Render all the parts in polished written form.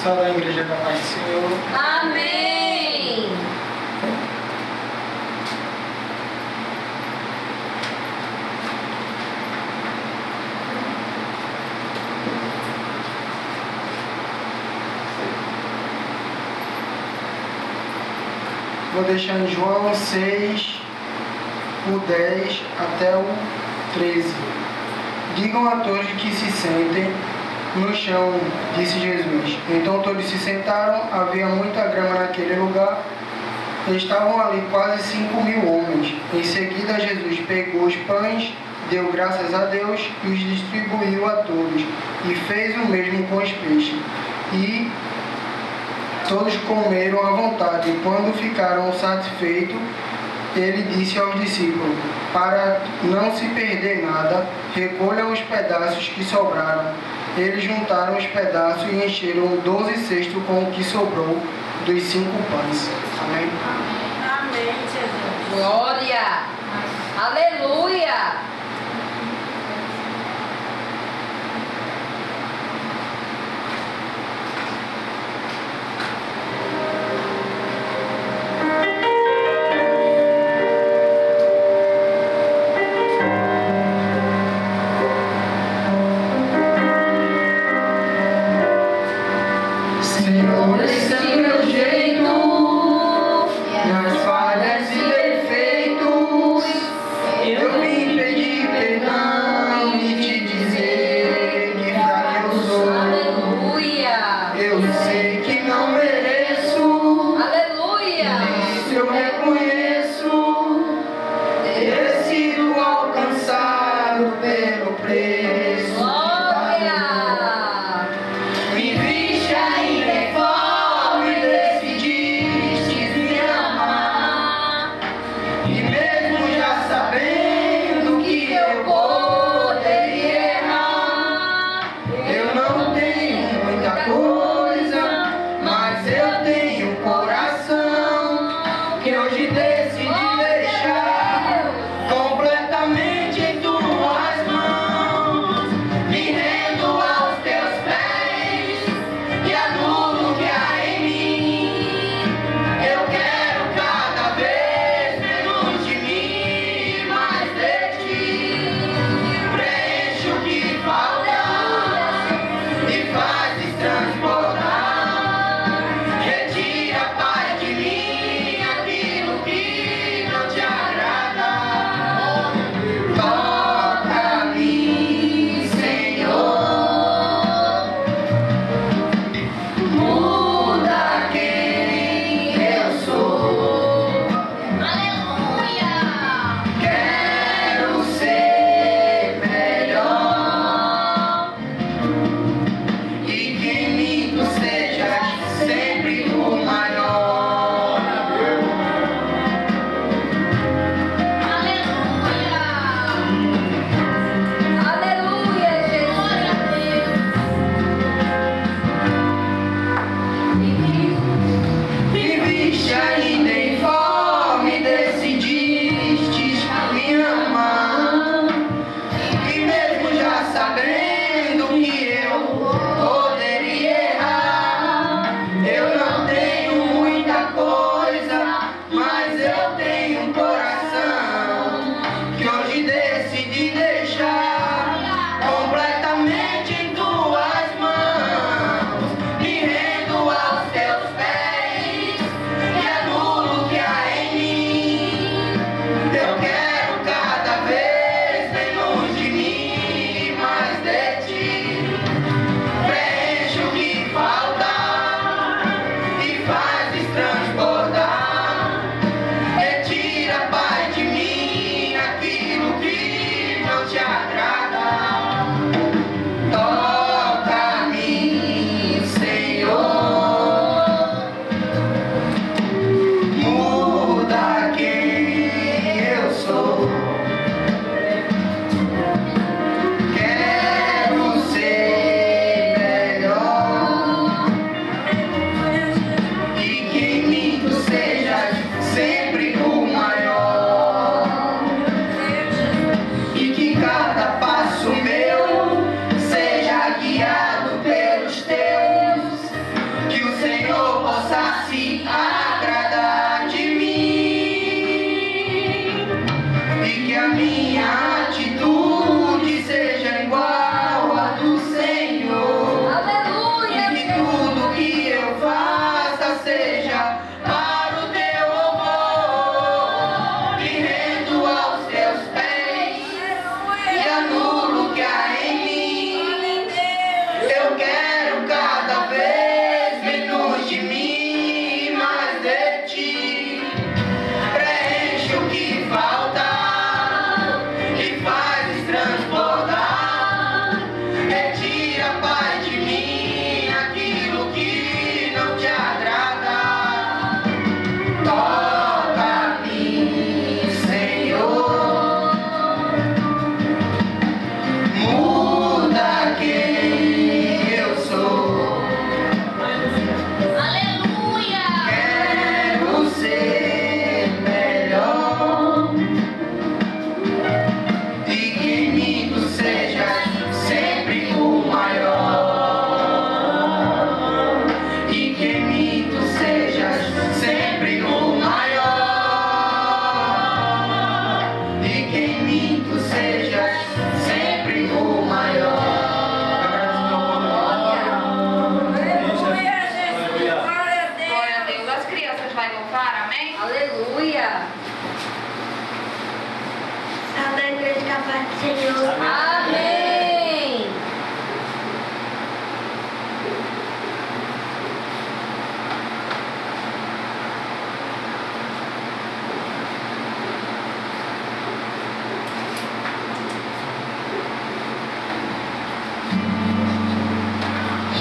Só da igreja da paz do Senhor. Amém. Vou deixar em João 6, o 10 até o 13. Digam a todos que se sentem no chão, disse Jesus. Então todos se sentaram, havia muita grama naquele lugar. Estavam ali quase 5.000 homens. Em seguida Jesus pegou os pães, deu graças a Deus e os distribuiu a todos. E fez o mesmo com os peixes. E todos comeram à vontade. E quando ficaram satisfeitos, ele disse aos discípulos: para não se perder nada, recolham os pedaços que sobraram. Eles juntaram os pedaços e encheram 12 cestos com o que sobrou dos 5 pães. Amém? Amém, Jesus. Glória. Aleluia. Senhor, esse é o meu jeito, nas falhas e defeitos, eu vim pedir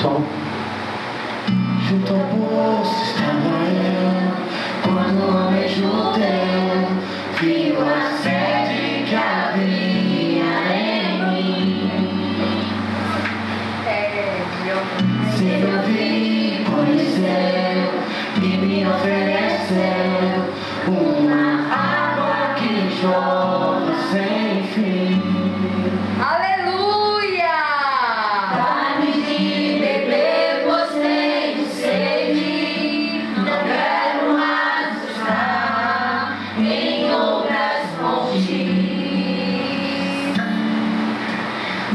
sol. Junto ao poço estava eu, quando ao mesmo tempo viu a sede que havia em mim. Sempre ouvi, conheceu e me ofereceu uma água que jorra sem fim. Aleluia! Dá-me de beber, pois tenho sede. Não quero mais estar em outras fontes.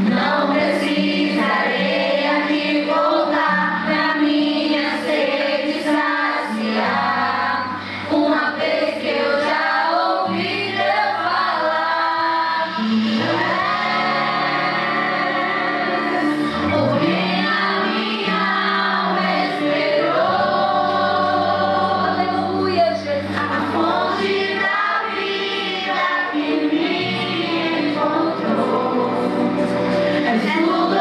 Não precisarei aqui voltar pra minha sede saciar. Uma vez que eu já ouvi Deus falar. Porém a minha alma esperou. Aleluia, Jesus! A fonte da vida que me encontrou. És tudo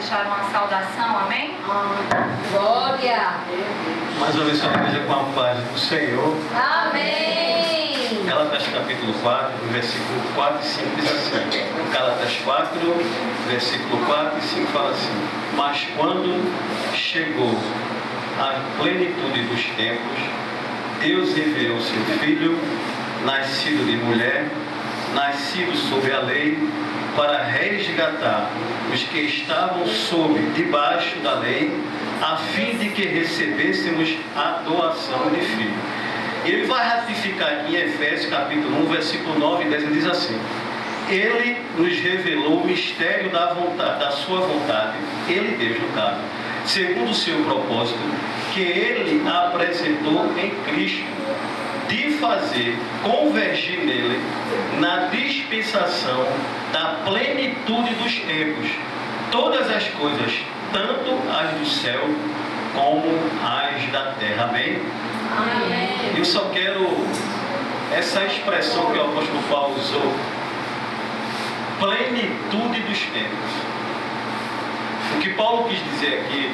deixar uma saudação, amém? Glória. Mais uma vez, a igreja com a paz do Senhor. Amém. Gálatas capítulo 4, versículo 4 e 5 diz assim. Gálatas 4, versículo 4 e 5 fala assim. Mas quando chegou a plenitude dos tempos, Deus enviou seu Filho, nascido de mulher, nascido sob a lei, para resgatar os que estavam debaixo da lei, a fim de que recebêssemos a doação de filho. E ele vai ratificar aqui em Efésios capítulo 1, versículo 9 e 10, ele diz assim: Ele nos revelou o mistério da vontade, da sua vontade, ele, Deus no caso, segundo o seu propósito, que ele apresentou em Cristo, de fazer convergir nele, na dispensação da plenitude dos tempos, todas as coisas, tanto as do céu como as da terra. Amém? Amém. Eu só quero essa expressão que o apóstolo Paulo usou, plenitude dos tempos. O que Paulo quis dizer aqui,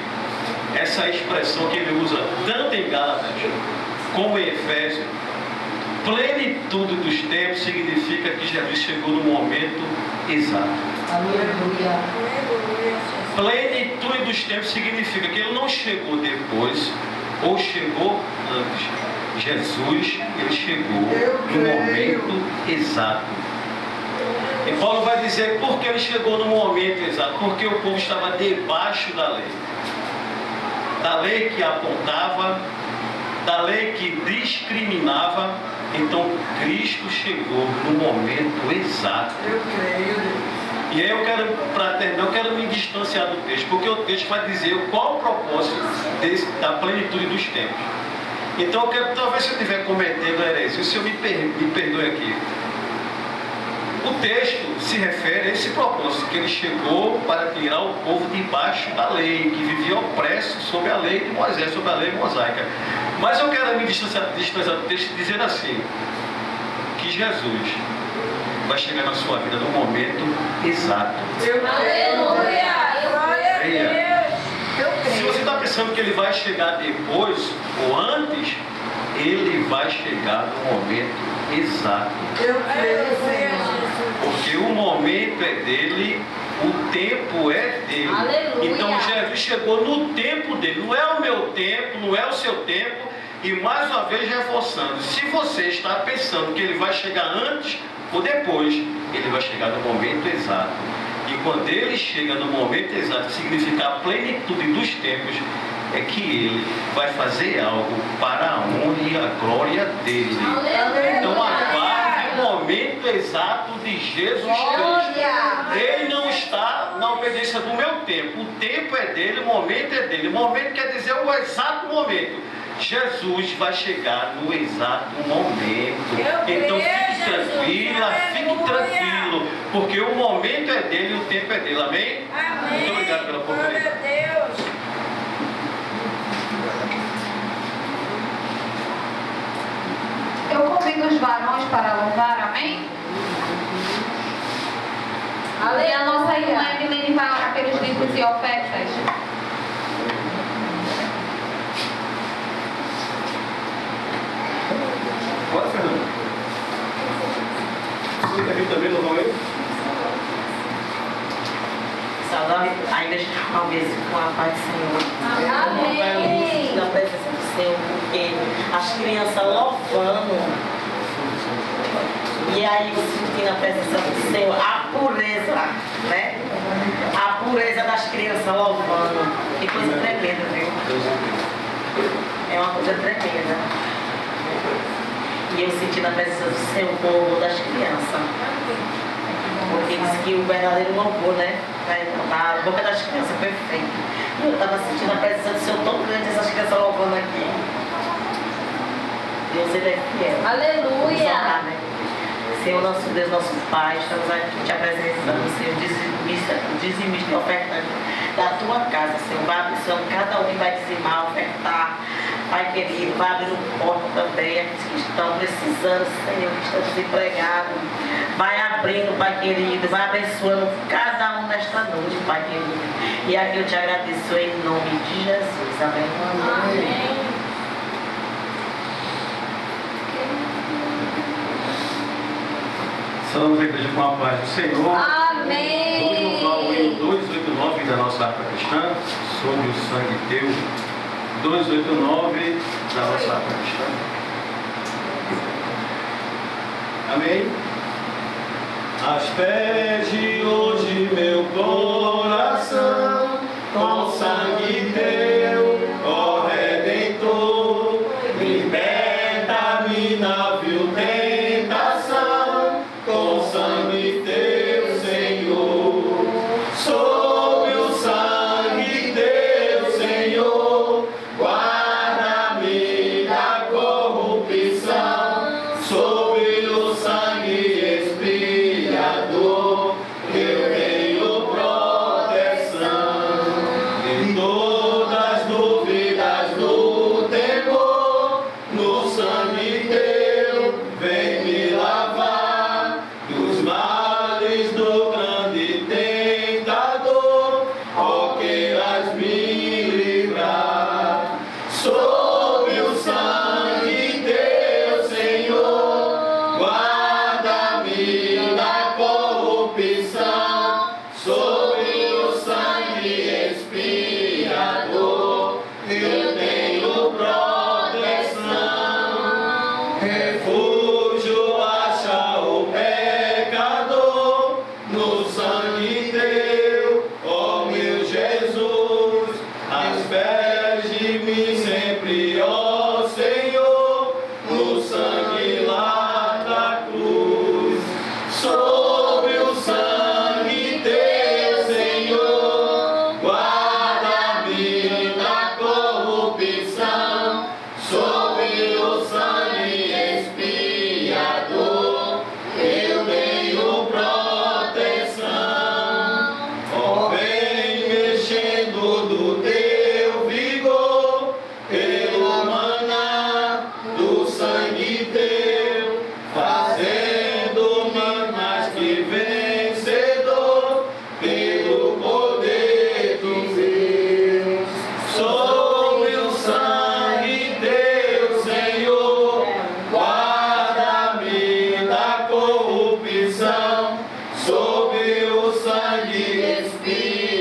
essa expressão que ele usa tanto em Gálatas como em Efésios, plenitude dos tempos significa que Jesus chegou no momento exato. Aleluia. Plenitude dos tempos significa que ele não chegou depois ou chegou antes. Jesus, ele chegou no momento exato. E Paulo vai dizer por que ele chegou no momento exato. Porque o povo estava debaixo da lei. Da lei que apontava, da lei que discriminava. Então Cristo chegou no momento exato. E aí eu quero me distanciar do texto, porque o texto vai dizer qual o propósito da plenitude dos tempos. Então eu quero, talvez se eu estiver cometendo heresia, o Senhor me perdoe aqui. O texto se refere a esse propósito, que ele chegou para tirar o povo debaixo da lei, que vivia opresso sob a lei de Moisés, sob a lei mosaica. Mas eu quero me distanciar do texto dizendo assim, que Jesus vai chegar na sua vida no momento exato. Aleluia. Glória a Deus. Se você está pensando que ele vai chegar depois ou antes, ele vai chegar no momento exato. Porque o momento é dele, o tempo é dele. Aleluia. Então Jesus chegou no tempo dele, não é o meu tempo, não é o seu tempo. E mais uma vez reforçando, se você está pensando que ele vai chegar antes ou depois, ele vai chegar no momento exato. E quando ele chega no momento exato, significa a plenitude dos tempos, é que ele vai fazer algo para a honra e a glória dele. Aleluia. Então aguarde o momento exato de Jesus Cristo. Ele não está na obediência do meu tempo. O tempo é dele, o momento é dele. O momento quer dizer o exato momento. Jesus vai chegar no exato momento. Então fique tranquila, fique tranquilo, porque o momento é dele e o tempo é dele. Amém? Amém. Muito obrigado pela oportunidade. Glória a Deus. Eu convido os varões para louvar, amém? E a nossa irmã Evelyn vai orar pelos dízimos e ofertas. Bora, Fernando. Você quer vir também, louvar ele? Saudade a igreja uma vez com a paz do Senhor. Amém. Na presença do Senhor, porque as crianças louvando. E aí você sentindo a presença do Senhor, a pureza, né? A pureza das crianças louvando. Que coisa tremenda, viu? É uma coisa tremenda. E eu senti na presença do Senhor o louvor das crianças. Porque diz que o verdadeiro louvor, né? A boca das crianças é perfeita. E eu estava sentindo a presença do Senhor tão grande, essas crianças louvando aqui. Deus, Ele é fiel. Aleluia. Né? Senhor, nosso Deus, nosso Pai, estamos aqui te apresentando, Senhor, dizimista e ofertante da tua casa, Senhor. Vai abençoando cada um que vai dizimar, ofertar. Pai querido, vai abrindo porta também, aqueles que estão precisando, Senhor, que estão desempregados. Vai abrindo, Pai querido, vai abençoando cada um nesta noite, Pai querido. E aqui eu te agradeço em nome de Jesus. Amém. Amém. Salve a igreja com a paz do Senhor. Amém. Vamos louvar o hino 289 da nossa harpa cristã, sobre o sangue teu. 289 da nossa harpa cristã. Amém. Asperge hoje meu coração com sangue teu, ó Redentor. Liberta-me na vil tentação com sangue teu, Senhor. Sob o sangue teu, Senhor, guarda-me da corrupção. Sob o sangue expiador, eu tenho proteção. Em todas as dúvidas do temor, no sangue teu, vem me lavar dos males do grande tentador, ó queiras me livrar. Sob o sangue teu, Senhor, guarda-me da corrupção. Sob o sangue expiador, eu tenho proteção. Refúgio acha o pecador no sangue teu, ó meu Jesus. Asperge-me sempre, ó Senhor, no sangue lá da cruz. Sob o sangue teu, Senhor, guarda-me da corrupção. Sob o sangue expiador, eu tenho proteção. Ó, vem mexendo do teu vigor, pelo maná do sangue teu, fazendo-me mais que vencedor, pelo poder de Deus. Sob o sangue teu, Senhor, guarda-me da corrupção. Sob o sangue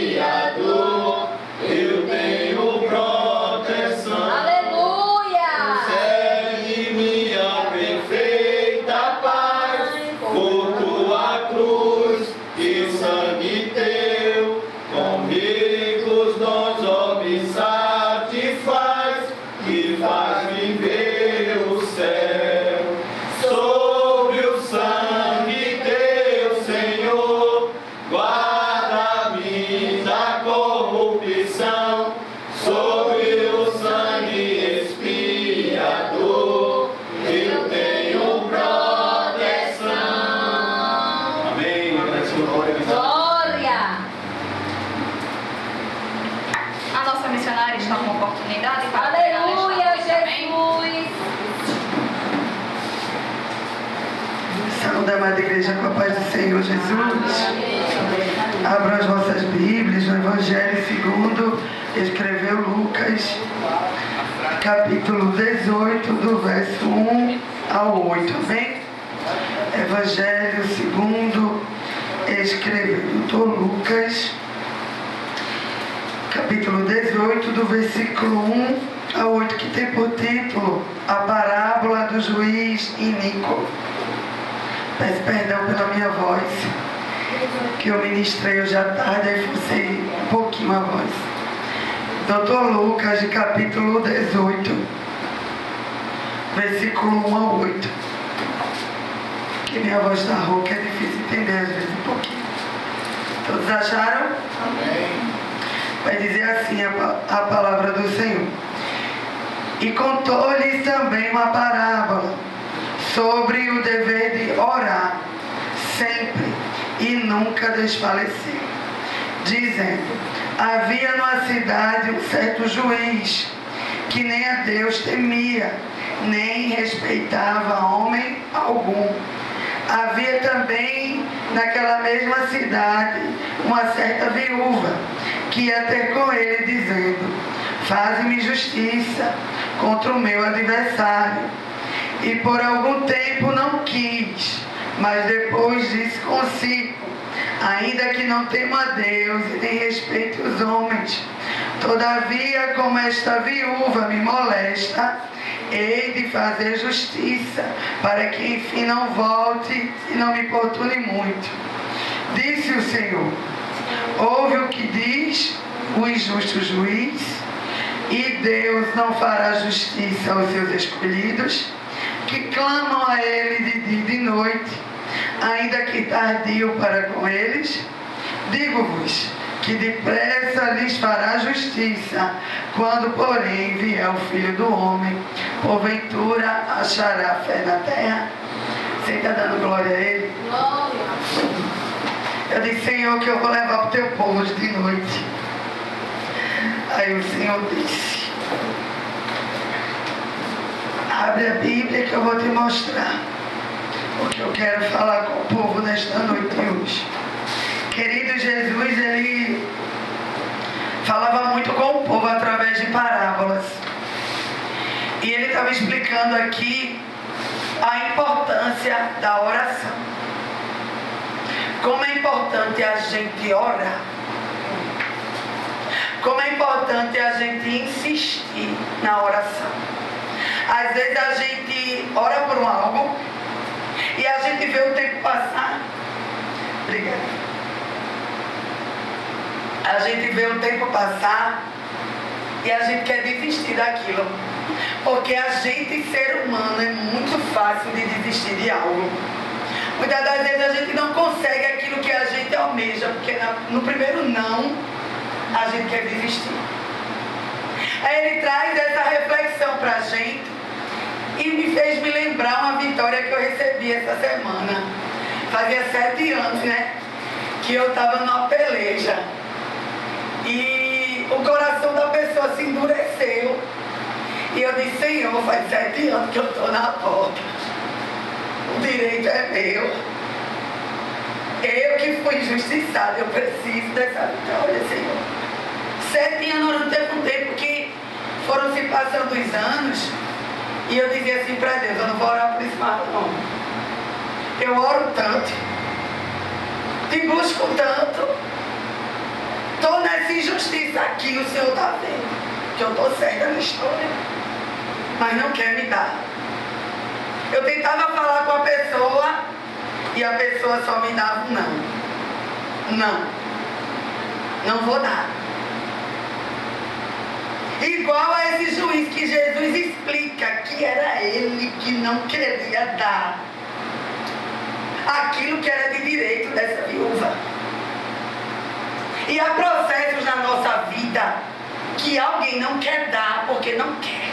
expiador, eu tenho proteção. Aleluia. Segue-me a perfeita paz, por tua cruz e sangue teu, com ricos dons ó me satisfaz, e faz viver o céu. Sob o sangue teu, Senhor, guarda-me da corrupção. Sob o sangue expiador, eu tenho proteção. Amém. Agradecemos a glória. Glória. A nossa missionária está com uma oportunidade para Aleluia, Amém. Jesus. Saúde, amada igreja, com a paz do Senhor Jesus. Abram as vossas Bíblias no Evangelho segundo escreveu Lucas, capítulo 18, do verso 1 ao 8. Amém? Evangelho segundo escreveu Dr. Lucas, capítulo 18, do versículo 1 ao 8, que tem por título A Parábola do Juiz Iníquo. Peço perdão pela minha voz, que eu ministrei hoje à tarde e forcei um pouquinho a voz. Dr. Lucas, de capítulo 18, versículo 1 ao 8. Que minha voz está rouca, é difícil entender às vezes um pouquinho. Todos acharam? Amém. Vai dizer assim a palavra do Senhor. E contou-lhes também uma parábola sobre o dever de orar sempre e nunca desfalecer, dizendo: havia numa cidade um certo juiz que nem a Deus temia, nem respeitava homem algum. Havia também naquela mesma cidade uma certa viúva que ia ter com ele, dizendo: faze-me justiça contra o meu adversário. E por algum tempo não quis, mas depois disse consigo: ainda que não tema a Deus e nem respeite os homens, todavia, como esta viúva me molesta, hei de fazer justiça, para que enfim não volte e não me importune muito. Disse o Senhor: ouve o que diz o injusto juiz, e Deus não fará justiça aos seus escolhidos, que clamam a Ele de dia e de noite, ainda que tardio para com eles? Digo-vos que depressa lhes fará justiça, quando porém vier o Filho do Homem. Porventura achará fé na terra? Você está dando glória a Ele? Glória. Eu disse: Senhor, que eu vou levar para o teu povo hoje de noite. Aí o Senhor disse: abre a Bíblia que eu vou te mostrar o que eu quero falar com o povo nesta noite hoje. Querido, Jesus, ele falava muito com o povo através de parábolas. E ele estava explicando aqui a importância da oração. Como é importante a gente orar. Como é importante a gente insistir na oração. Às vezes a gente ora por um algo e a gente vê o tempo passar. Obrigada. A gente vê o tempo passar e a gente quer desistir daquilo. Porque a gente, ser humano, é muito fácil de desistir de algo. Muitas das vezes a gente não consegue aquilo que a gente almeja, porque no primeiro não, a gente quer desistir. Aí ele traz essa reflexão pra gente e me fez me lembrar uma vitória que eu recebi essa semana. Fazia 7 anos, né? Que eu estava numa peleja. E o coração da pessoa se endureceu. E eu disse: Senhor, faz 7 anos que eu estou na porta. O direito é meu. Eu que fui injustiçada, eu preciso dessa vitória, Senhor. 7 anos não teve um tempo que foram se passando os anos. E eu dizia assim para Deus: eu não vou orar por isso mais não. Eu oro tanto. Te busco tanto. Estou nessa injustiça aqui, o Senhor está vendo que eu estou certa na história, mas não quer me dar. Eu tentava falar com a pessoa e a pessoa só me dava um não. Não vou dar. Igual a esse juiz que Jesus explica que era ele que não queria dar aquilo que era de direito dessa viúva. E há processos na nossa vida que alguém não quer dar porque não quer.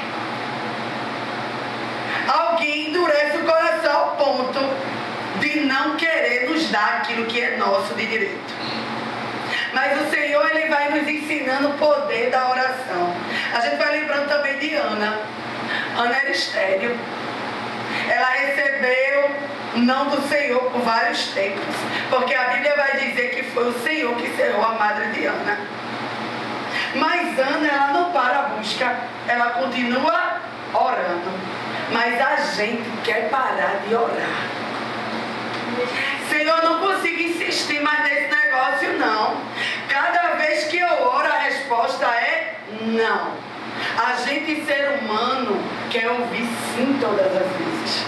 Alguém endurece o coração ao ponto de não querer nos dar aquilo que é nosso de direito. Mas o Senhor, ele vai nos ensinando o poder da oração. A gente vai lembrando também de Ana. Ana era estéril. Ela recebeu não do Senhor por vários tempos, porque a Bíblia vai dizer que foi o Senhor que cerrou a madre de Ana. Mas Ana, ela não para a busca, ela continua orando. Mas a gente quer parar de orar. Senhor, eu não consigo insistir mais nesse negócio não. Cada vez que eu oro, a resposta é não. A gente, ser humano, quer ouvir sim todas as vezes.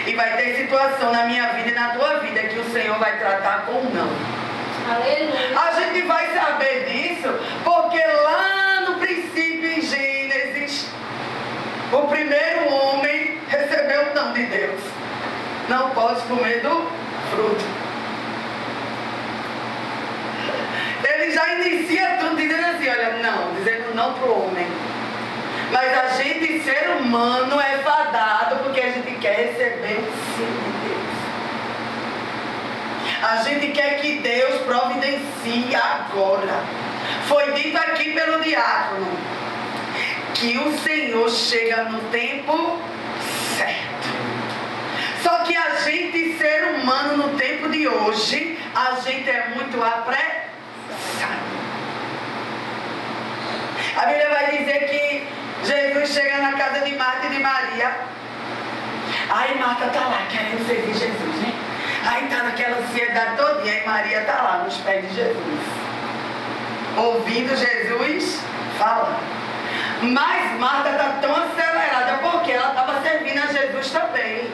E vai ter situação na minha vida e na tua vida que o Senhor vai tratar com não. Aleluia. A gente vai saber disso porque lá no princípio, em Gênesis, o primeiro homem recebeu o não de Deus. Não pode comer do fruto. Ele já inicia tudo dizendo assim, olha, não, dizendo não para o homem. Mas a gente, ser humano, é fadado porque a gente quer receber o sim de Deus. A gente quer que Deus providencie agora. Foi dito aqui pelo diácono que o Senhor chega no tempo certo. Só que a gente, ser humano no tempo de hoje, a gente é muito apressado. A Bíblia vai dizer que Jesus chega na casa de Marta e de Maria. Aí Marta está lá querendo servir Jesus, né? Aí está naquela ansiedade todinha. E Maria está lá nos pés de Jesus, ouvindo Jesus falar. Mas Marta está tão acelerada porque ela estava servindo a Jesus também.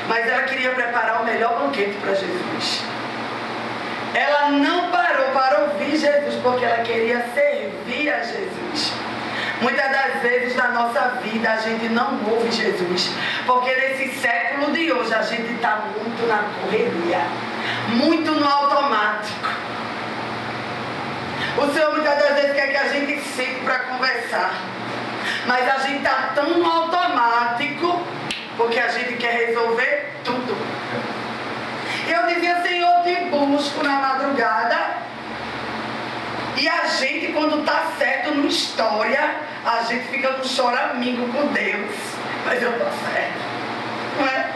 Mas ela queria preparar o melhor banquete para Jesus. Ela não parou para ouvir Jesus porque ela queria servir a Jesus. Muitas das vezes na nossa vida a gente não ouve Jesus, porque nesse século de hoje a gente está muito na correria, muito no automático. O Senhor muitas das vezes quer que a gente sente para conversar, mas a gente está tão no automático, porque a gente quer resolver tudo. Eu dizia, Senhor, te busco na madrugada. E a gente, quando está certo numa história, a gente fica no choramingo com Deus. Mas eu estou certo, não é?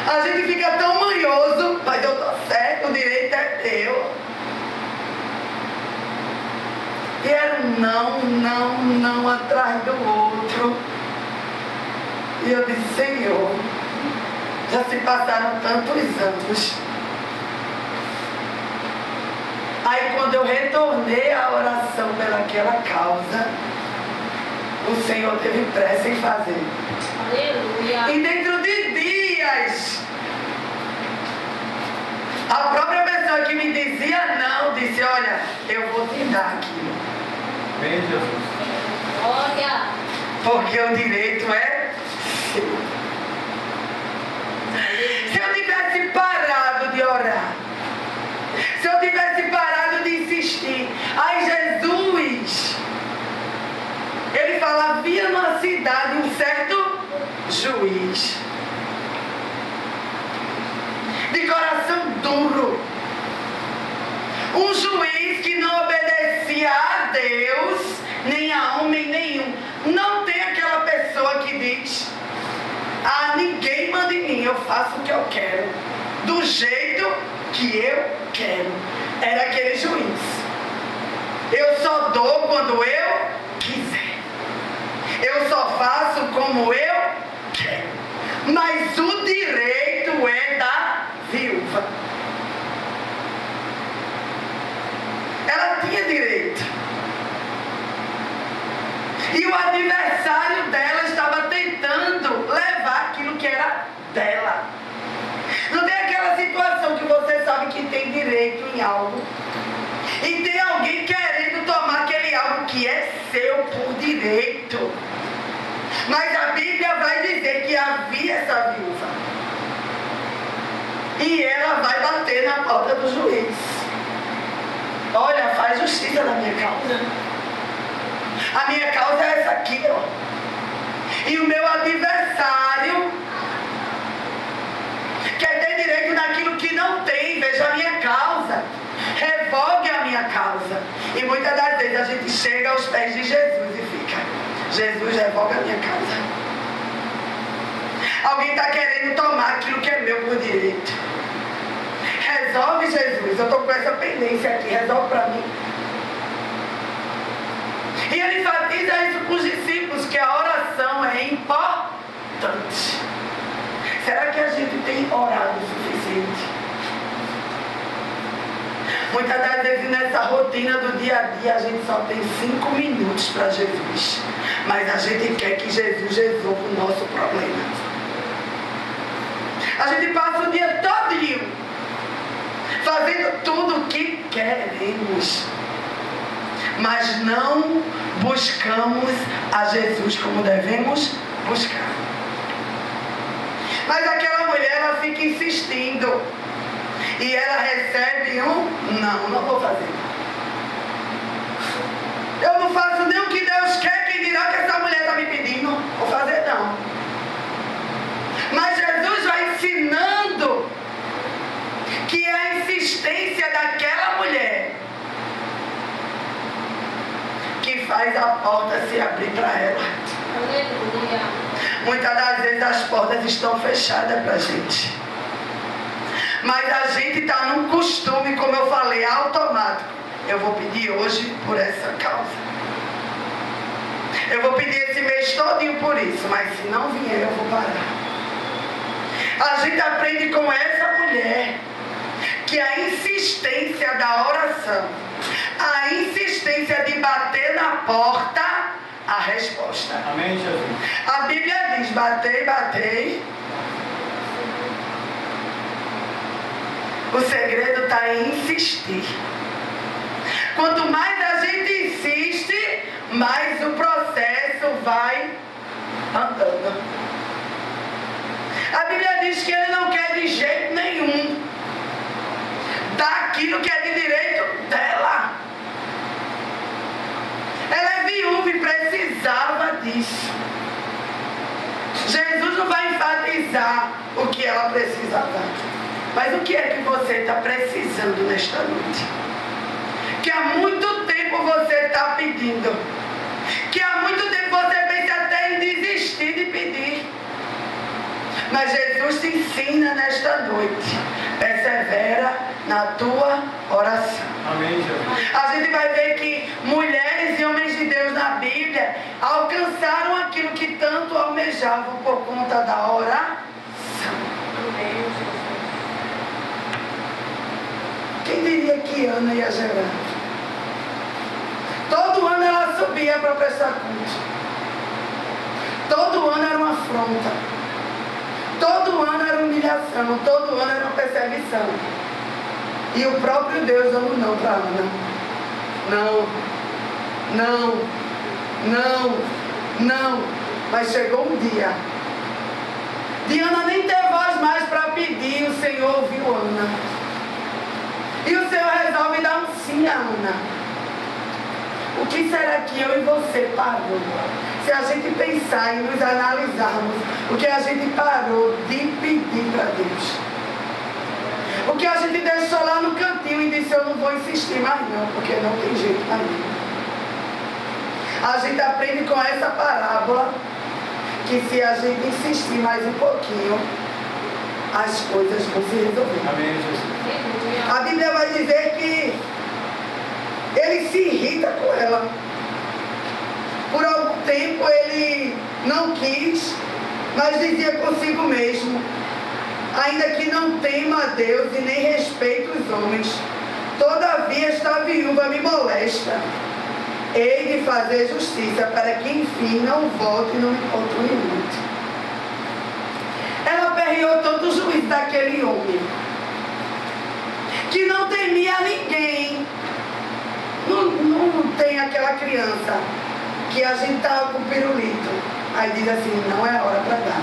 A gente fica tão manhoso, mas eu estou certo, o direito é teu. E era um não atrás do outro. E eu disse, Senhor, já se passaram tantos anos. Aí quando eu retornei à oração pelaquela causa, o Senhor teve pressa em fazer. Aleluia. E dentro de dias, a própria pessoa que me dizia não, disse, olha, eu vou te dar aquilo. Bem, Jesus. Olha. Porque o direito é seu. Se eu tivesse parado de orar, se eu tivesse parado de insistir, aí Jesus, ele fala, havia numa cidade um certo juiz, de coração duro, um juiz que não obedecia a Deus, nem a homem nenhum. Não tem aquela pessoa que diz, ninguém manda em mim, eu faço o que eu quero, do jeito que eu quero. Era aquele juiz. Eu só dou quando eu quiser. Eu só faço como eu quero. Mas o direito é da viúva. Ela tinha direito. E o adversário dela estava tentando levar aquilo que era dela. Não tem aquela situação que você sabe que tem direito em algo e tem alguém querendo tomar aquele algo que é seu por direito. Mas a Bíblia vai dizer que havia essa viúva e ela vai bater na porta do juiz. Olha, faz justiça na minha causa. A minha causa é essa aqui, ó. E o meu adversário quer ter direito naquilo que não tem. Veja a minha causa. Revogue a minha causa. E muitas das vezes a gente chega aos pés de Jesus e fica, Jesus, revoga a minha causa. Alguém está querendo tomar aquilo que é meu por direito. Resolve, Jesus. Eu estou com essa pendência aqui. Resolve para mim. E ele enfatiza isso com os discípulos, que a oração é importante. Será que a gente tem orado o suficiente? Muitas das vezes nessa rotina do dia a dia a gente só tem 5 minutos para Jesus. Mas a gente quer que Jesus resolva o nosso problema. A gente passa o dia todinho fazendo tudo o que queremos, mas não buscamos a Jesus como devemos buscar. Mas aquela mulher, ela fica insistindo. E ela recebe não vou fazer. Eu não faço nem o que Deus quer, quem dirá que essa mulher está me pedindo. Vou fazer não. Mas Jesus vai ensinando que a insistência daquela mulher que faz a porta se abrir para ela. Aleluia. Muitas das vezes as portas estão fechadas para a gente. Mas a gente está num costume, como eu falei, automático. Eu vou pedir hoje por essa causa. Eu vou pedir esse mês todinho por isso, mas se não vier eu vou parar. A gente aprende com essa mulher que a insistência da oração, a insistência de bater na porta, a resposta. Amém, Jesus. A Bíblia diz, batei, batei. O segredo está em insistir. Quanto mais a gente insiste, mais o processo vai andando. A Bíblia diz que ele não quer de jeito nenhum dar aquilo que é de direito dela. Ela é viúva e precisava disso. Jesus não vai enfatizar o que ela precisava. Mas o que é que você está precisando nesta noite? Que há muito tempo você está pedindo. Que há muito tempo você pensa até em desistir de pedir. Mas Jesus te ensina nesta noite. Persevera na tua oração. Amém, Jesus. A gente vai ver que mulheres e homens de Deus na Bíblia alcançaram aquilo que tanto almejavam por conta da oração. Quem diria que Ana ia gerar? Todo ano ela subia para prestar culto. Todo ano era uma afronta. Todo ano era humilhação. Todo ano era uma perseguição. E o próprio Deus dando não para Ana. Não, não, não, não. Mas chegou um dia. De Ana nem ter voz mais para pedir. O Senhor ouviu Ana. E o Senhor resolve dar um sim a Ana. O que será que eu e você parou? Se a gente pensar e nos analisarmos o que a gente parou de pedir para Deus. O que a gente deixou lá no cantinho e disse, eu não vou insistir mais não, porque não tem jeito para mim. A gente aprende com essa parábola que se a gente insistir mais um pouquinho, as coisas vão se resolver. Amém, Jesus. A Bíblia vai dizer que ele se irrita com ela. Por algum tempo ele não quis, mas dizia consigo mesmo, ainda que não tema a Deus e nem respeite os homens, todavia esta viúva me molesta. Hei de fazer justiça para que enfim não volte e não me importune muito. Ela aperreou tanto o juízo daquele homem, que não temia ninguém. Não tem aquela criança que a gente estava com o pirulito. Aí diz assim, não é hora para dar.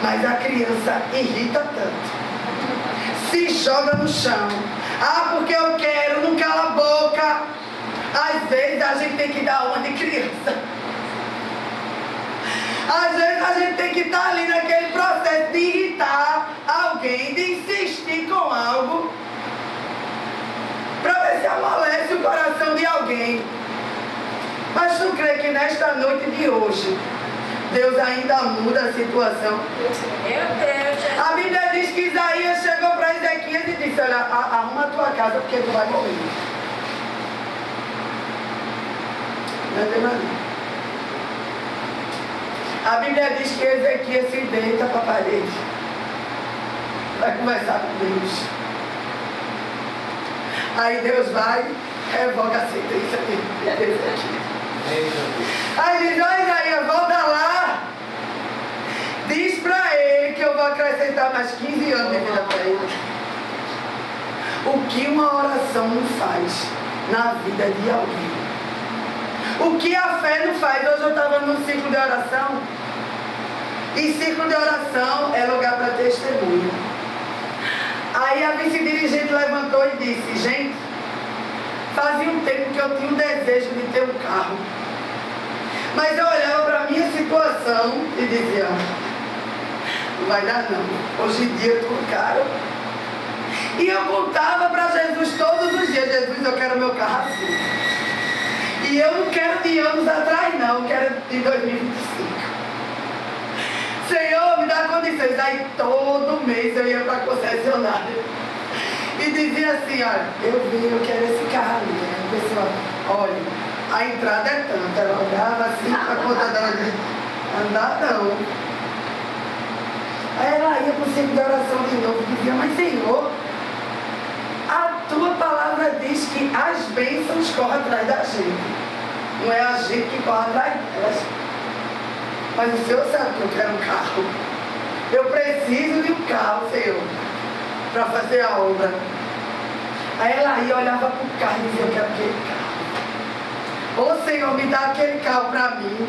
Mas a criança irrita tanto. Se joga no chão. Ah, porque eu quero, não cala a boca. Às vezes a gente tem que dar uma de criança. Às vezes a gente tem que estar ali naquele processo de irritar alguém, de insistir com algo, para ver se amolece o coração de alguém. Mas tu crê que nesta noite de hoje, Deus ainda muda a situação? Meu Deus. A Bíblia diz que Isaías chegou para Ezequias e disse, olha, arruma a tua casa porque tu vai morrer. Não é verdade? A Bíblia diz que Ezequias se deita para a parede. Vai conversar com Deus. Aí Deus vai, revoga a sentença de Ezequias. Aí diz, ó Isaías, volta lá. Diz para ele que eu vou acrescentar mais 15 anos de vida para ele. O que uma oração não faz na vida de alguém? O que a fé não faz? Hoje eu estava num ciclo de oração. E ciclo de oração é lugar para testemunho. Aí a vice-dirigente levantou e disse, gente, fazia um tempo que eu tinha um desejo de ter um carro. Mas eu olhava para a minha situação e dizia, não vai dar não. Hoje em dia eu estou caro. E eu contava para Jesus todos os dias, Jesus, eu quero meu carro assim. E eu não quero de anos atrás não, eu quero de 2025. Senhor, me dá condições. Aí todo mês eu ia para a concessionária e dizia assim, olha, eu quero esse carro ali. Aí a pessoa, olha, a entrada é tanta. Ela olhava assim para a conta dela, andar não. Aí ela ia para o centro de oração de novo e dizia, mas Senhor, a tua palavra diz que as bênçãos correm atrás da gente. Não é a gente que corre atrás delas. Mas o Senhor sabe que eu quero um carro. Eu preciso de um carro, Senhor, para fazer a obra. Aí ela ia, olhava para o carro e dizia, eu quero aquele carro. Ô Senhor, me dá aquele carro para mim.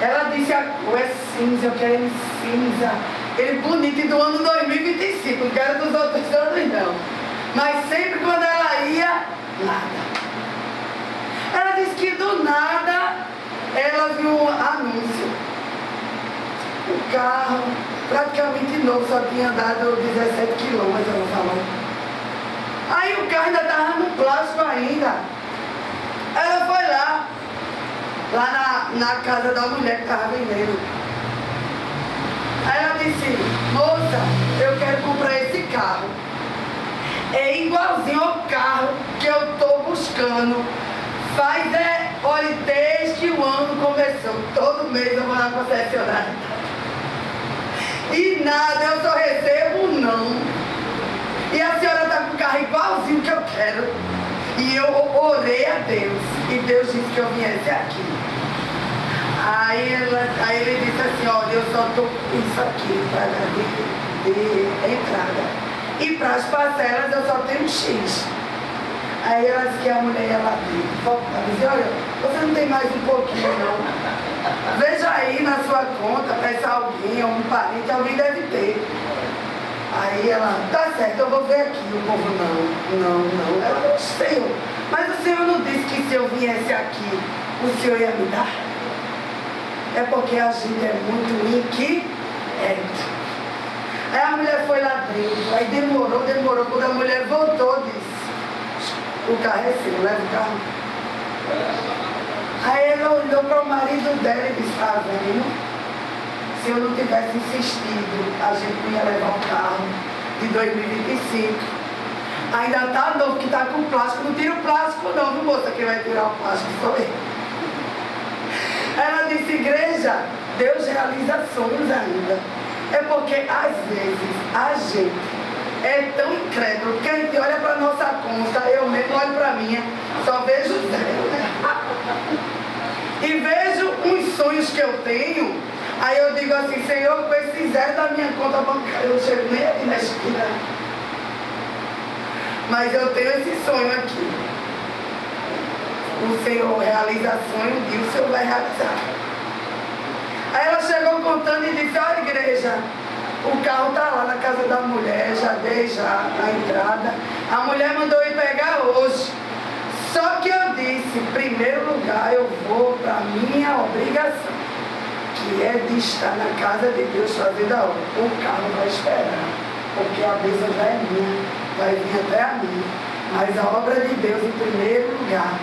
Ela disse, a cor é cinza, eu quero ele cinza. Ele bonito e do ano 2025, não quero dos outros anos não. Mas sempre quando ela ia, nada. Ela disse que do nada ela viu um anúncio. O carro, praticamente novo, só tinha andado 17 quilômetros, ela falou. Aí o carro ainda estava no plástico ainda. Ela foi lá na casa da mulher que estava vendendo. Aí ela disse, moça, eu quero comprar esse carro. É igualzinho ao carro que eu estou buscando. Olha, desde o ano começou, todo mês eu vou na concessionária. E nada, eu só recebo um não. E a senhora está com o carro igualzinho que eu quero. E eu orei a Deus. E Deus disse que eu viesse aqui. Aí ele disse assim, olha, eu só estou com isso aqui para dar de entrada. E para as parcelas eu só tenho X. Aí ela disse que a mulher ia lá dentro. Ela disse, olha, você não tem mais um pouquinho não. Veja aí na sua conta, peça alguém, algum parente, alguém deve ter. Aí ela, tá certo, eu vou ver aqui. O povo, não. Ela falou, Senhor, mas o Senhor não disse que se eu viesse aqui, o Senhor ia me dar? É porque a gente é muito inquieto. Aí a mulher foi lá dentro, aí demorou, quando a mulher voltou, disse, o carro é seu, leva o carro. Aí ela olhou para o marido dela e disse, tá vendo? Se eu não tivesse insistido, a gente não ia levar um carro de 2025. Ainda tá novo, que tá com plástico, não tira o plástico não, viu moça? Quem vai tirar o plástico sou eu. Ela disse, igreja, Deus realiza sonhos ainda. É porque às vezes a gente é tão incrédulo que a gente olha para a nossa conta, eu mesmo olho para a minha, só vejo zero, né? E vejo uns sonhos que eu tenho, aí eu digo assim, Senhor, com esse zero da minha conta bancária, eu não chego nem aqui na esquina. Mas eu tenho esse sonho aqui. O Senhor realiza sonho, um dia o Senhor vai realizar. Aí ela chegou contando e disse, olha igreja, o carro está lá na casa da mulher, já dei a entrada. A mulher mandou ir pegar hoje. Só que eu disse, em primeiro lugar, eu vou para a minha obrigação, que é de estar na casa de Deus fazendo a obra. O carro vai esperar, porque a bênção já é minha, vai vir até a mim. Mas a obra de Deus em primeiro lugar.